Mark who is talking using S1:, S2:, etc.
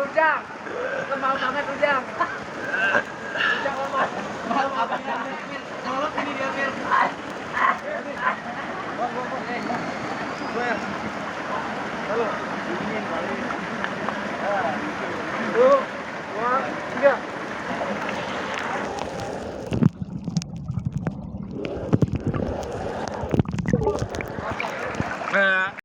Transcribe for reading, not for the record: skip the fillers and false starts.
S1: Ujang, lemah banget Ujang. Ujang lemah. Mau apa ya? Kalau ini dia Mir. Halo. Dingin kali. Ah, gitu.